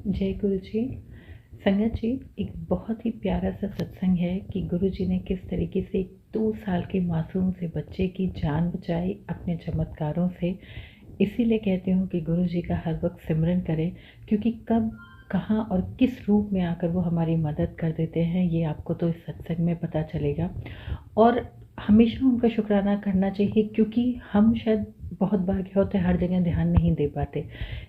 जय गुरु जी। संगत जी, एक बहुत ही प्यारा सा सत्संग है कि गुरु जी ने किस तरीके से एक 2 साल के मासूम से बच्चे की जान बचाई अपने चमत्कारों से। इसीलिए कहती हूँ कि गुरु जी का हर वक्त सिमरन करें, क्योंकि कब, कहाँ और किस रूप में आकर वो हमारी मदद कर देते हैं, ये आपको तो इस सत्संग में पता चलेगा। और हमेशा उनका शुक्राना करना चाहिए, क्योंकि हम शायद बहुत बार क्या होता है, हर जगह ध्यान नहीं दे पाते,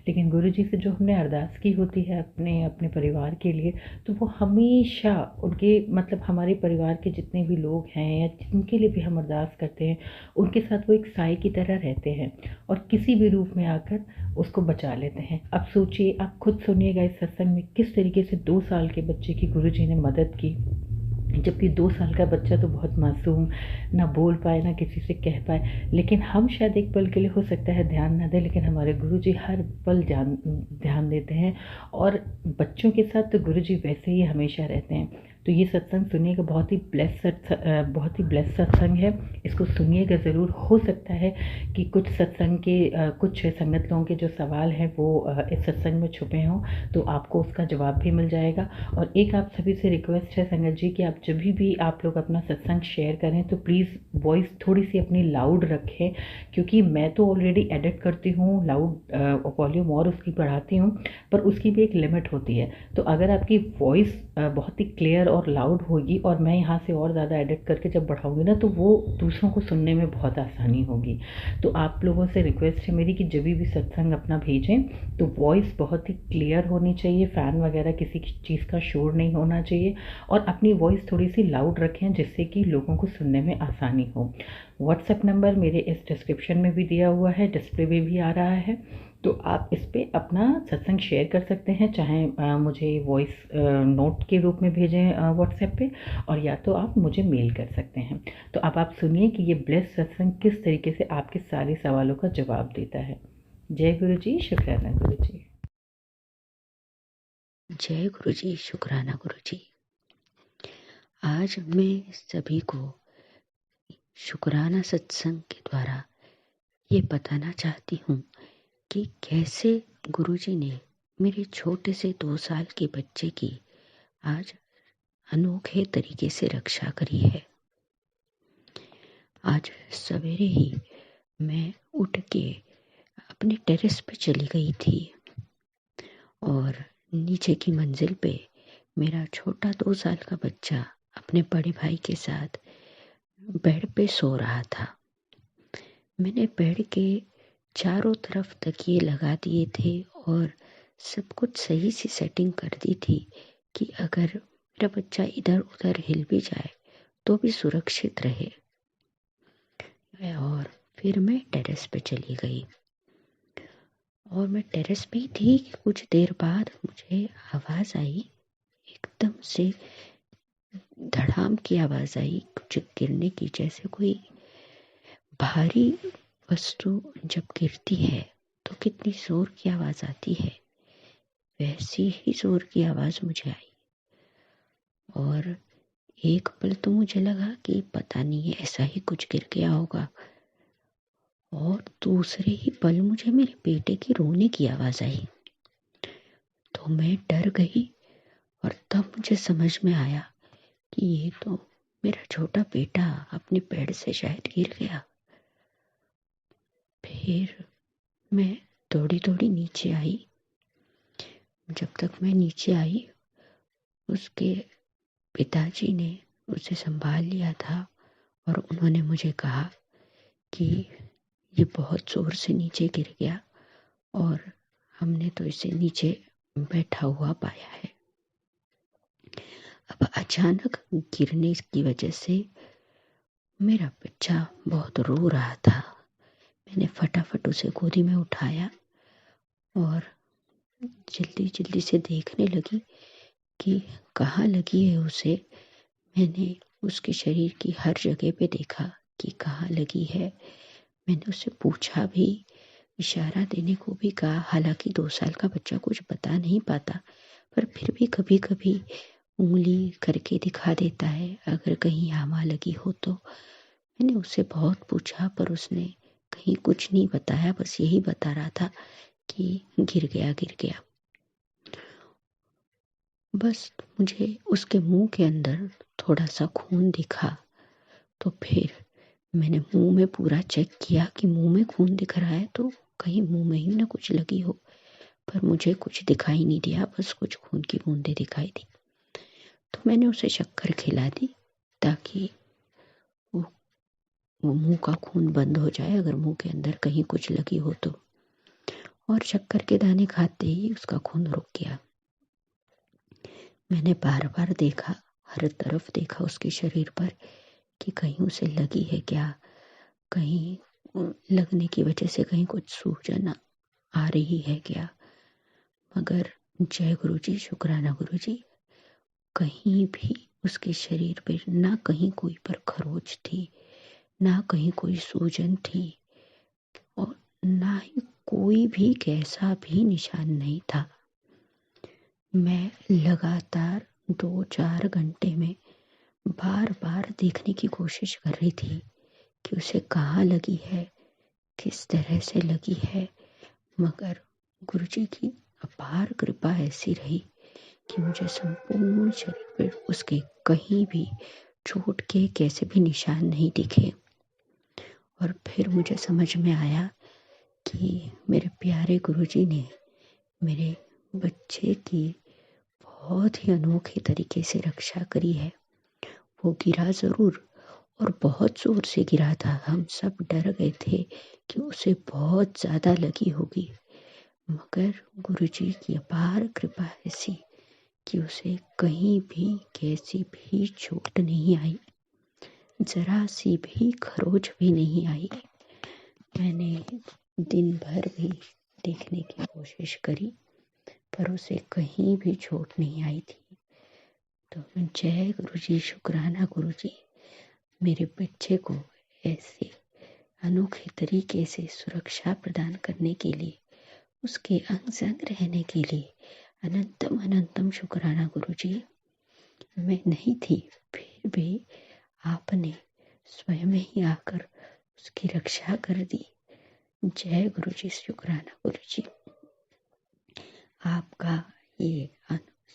लेकिन गुरु जी से जो हमने अरदास की होती है अपने अपने परिवार के लिए, तो वो हमेशा उनके मतलब हमारे परिवार के जितने भी लोग हैं या जिनके लिए भी हम अरदास करते हैं, उनके साथ वो एक साए की तरह रहते हैं और किसी भी रूप में आकर उसको बचा लेते हैं। अब सोचिए, आप खुद सुनिएगा इस सत्संग में किस तरीके से 2 साल के बच्चे की गुरु जी ने मदद की, जबकि 2 साल का बच्चा तो बहुत मासूम, ना बोल पाए ना किसी से कह पाए, लेकिन हम शायद एक पल के लिए हो सकता है ध्यान ना दें, लेकिन हमारे गुरुजी हर पल ध्यान देते हैं। और बच्चों के साथ तो गुरुजी वैसे ही हमेशा रहते हैं। तो ये सत्संग सुनिएगा, बहुत ही ब्लेस्ड सत्संग है। इसको सुनिएगा ज़रूर। हो सकता है कि कुछ सत्संग के कुछ संगत लोगों के जो सवाल हैं वो इस सत्संग में छुपे हों, तो आपको उसका जवाब भी मिल जाएगा। और एक आप सभी से रिक्वेस्ट है संगत जी कि आप जब भी आप लोग अपना सत्संग शेयर करें तो प्लीज़ वॉइस थोड़ी सी अपनी लाउड रखें, क्योंकि मैं तो ऑलरेडी एडिट करती हूँ, लाउड वॉल्यूम और उसकी बढ़ाती हूँ, पर उसकी भी एक लिमिट होती है। तो अगर आपकी वॉइस बहुत ही क्लियर और लाउड होगी और मैं यहाँ से और ज़्यादा एडिट करके जब बढ़ाऊँगी ना, तो वो दूसरों को सुनने में बहुत आसानी होगी। तो आप लोगों से रिक्वेस्ट है मेरी कि जब भी सत्संग अपना भेजें तो वॉइस बहुत ही क्लियर होनी चाहिए, फ़ैन वगैरह किसी चीज़ का शोर नहीं होना चाहिए, और अपनी वॉइस थोड़ी सी लाउड रखें जिससे कि लोगों को सुनने में आसानी हो। व्हाट्सएप नंबर मेरे इस डिस्क्रिप्शन में भी दिया हुआ है, डिस्प्ले में भी आ रहा है, तो आप इस पे अपना सत्संग शेयर कर सकते हैं, चाहे मुझे वॉइस नोट के रूप में भेजें व्हाट्सएप पे, और या तो आप मुझे मेल कर सकते हैं। तो अब आप सुनिए कि ये ब्लेस्ड सत्संग किस तरीके से आपके सारे सवालों का जवाब देता है। जय गुरु जी, शुक्राना गुरु जी। जय गुरु जी, शुक्राना गुरु जी। आज मैं सभी को शुक्राना सत्संग के द्वारा ये बताना चाहती हूँ कि कैसे गुरु जी ने मेरे छोटे से 2 साल के बच्चे की आज अनोखे तरीके से रक्षा करी है। आज सवेरे ही मैं उठ के अपने टेरेस पे चली गई थी और नीचे की मंजिल पे मेरा छोटा 2 साल का बच्चा अपने बड़े भाई के साथ बेड पे सो रहा था। मैंने बेड के चारों तरफ तकिए लगा दिए थे और सब कुछ सही से सेटिंग कर दी थी कि अगर मेरा बच्चा इधर उधर हिल भी जाए तो भी सुरक्षित रहे। और फिर मैं टेरेस पे चली गई और मैं टेरेस पे ही थी कि कुछ देर बाद मुझे आवाज़ आई, एकदम से धड़ाम की आवाज़ आई, कुछ गिरने की, जैसे कोई भारी वस्तु जब गिरती है तो कितनी जोर की आवाज़ आती है, वैसी ही जोर की आवाज़ मुझे आई। और एक पल तो मुझे लगा कि पता नहीं ऐसा ही कुछ गिर गया होगा, और दूसरे ही पल मुझे मेरे बेटे की रोने की आवाज़ आई। तो मैं डर गई और तब मुझे समझ में आया कि ये तो मेरा छोटा बेटा अपने बेड से शायद गिर गया। फिर मैं दौड़ी दौड़ी नीचे आई। जब तक मैं नीचे आई उसके पिताजी ने उसे संभाल लिया था और उन्होंने मुझे कहा कि ये बहुत ज़ोर से नीचे गिर गया और हमने तो इसे नीचे बैठा हुआ पाया है। अब अचानक गिरने की वजह से मेरा बच्चा बहुत रो रहा था। मैंने फटाफट उसे गोदी में उठाया और जल्दी जल्दी से देखने लगी कि कहाँ लगी है उसे। मैंने उसके शरीर की हर जगह पे देखा कि कहाँ लगी है। मैंने उससे पूछा भी, इशारा देने को भी कहा, हालांकि 2 साल का बच्चा कुछ बता नहीं पाता, पर फिर भी कभी कभी उंगली करके दिखा देता है अगर कहीं हामा लगी हो तो। मैंने उससे बहुत पूछा पर उसने कहीं कुछ नहीं बताया, बस यही बता रहा था कि गिर गया गिर गया। बस मुझे उसके मुंह के अंदर थोड़ा सा खून दिखा। तो फिर मैंने मुंह में पूरा चेक किया कि मुंह में खून दिख रहा है तो कहीं मुंह में ही ना कुछ लगी हो, पर मुझे कुछ दिखाई नहीं दिया, बस कुछ खून की बूंदें दिखाई दी। तो मैंने उसे शक्कर खिला दी ताकि वो वो मुंह का खून बंद हो जाए अगर मुंह के अंदर कहीं कुछ लगी हो तो। और शक्कर के दाने खाते ही उसका खून रुक गया। मैंने बार बार देखा, हर तरफ देखा उसके शरीर पर कि कहीं उसे लगी है क्या, कहीं लगने की वजह से कहीं कुछ सूजन आ रही है क्या। मगर जय गुरु जी, शुक्राना गुरु जी, कहीं भी उसके शरीर पर ना कहीं कोई पर खरोच थी, ना कहीं कोई सूजन थी, और ना ही कोई भी कैसा भी निशान नहीं था। मैं लगातार 2-4 घंटे में बार बार देखने की कोशिश कर रही थी कि उसे कहाँ लगी है, किस तरह से लगी है। मगर गुरुजी की अपार कृपा ऐसी रही कि मुझे संपूर्ण शरीर पर उसके कहीं भी चोट के कैसे भी निशान नहीं दिखे। और फिर मुझे समझ में आया कि मेरे प्यारे गुरुजी ने मेरे बच्चे की बहुत ही अनोखे तरीके से रक्षा करी है। वो गिरा ज़रूर, और बहुत ज़ोर से गिरा था। हम सब डर गए थे कि उसे बहुत ज़्यादा लगी होगी, मगर गुरुजी की अपार कृपा ऐसी कि उसे कहीं भी कैसी भी चोट नहीं आई, जरा सी भी खरोच भी नहीं आई। मैंने दिन भर भी देखने की कोशिश करी, पर उसे कहीं भी चोट नहीं आई थी। तो जय गुरुजी, शुक्राना गुरुजी, मेरे बच्चे को ऐसे अनोखे तरीके से सुरक्षा प्रदान करने के लिए, उसके अंग संग रहने के लिए अनंतम अनंतम शुक्राना गुरुजी। मैं नहीं थी, फिर भी आपने स्वयं ही आकर उसकी रक्षा कर दी। जय गुरुजी, शुक्राना गुरुजी। आपका ये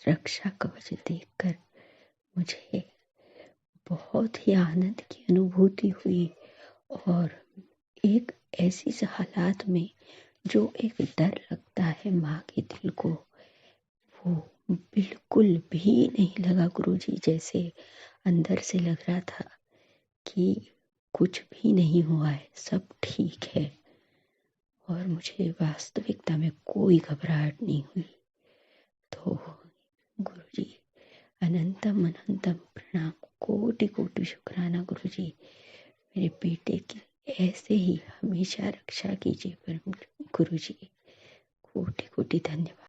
रक्षा कवच देखकर मुझे बहुत ही आनंद की अनुभूति हुई। और एक ऐसी हालात में जो एक डर लगता है माँ के दिल को, वो बिल्कुल भी नहीं लगा गुरुजी। जैसे अंदर से लग रहा था कि कुछ भी नहीं हुआ है, सब ठीक है, और मुझे वास्तविकता में कोई घबराहट नहीं हुई। तो गुरुजी, अनंतम अनंतम प्रणाम, कोटि कोटि शुक्राना गुरुजी। मेरे बेटे की ऐसे ही हमेशा रक्षा कीजिए पर गुरुजी, कोटि कोटि धन्यवाद।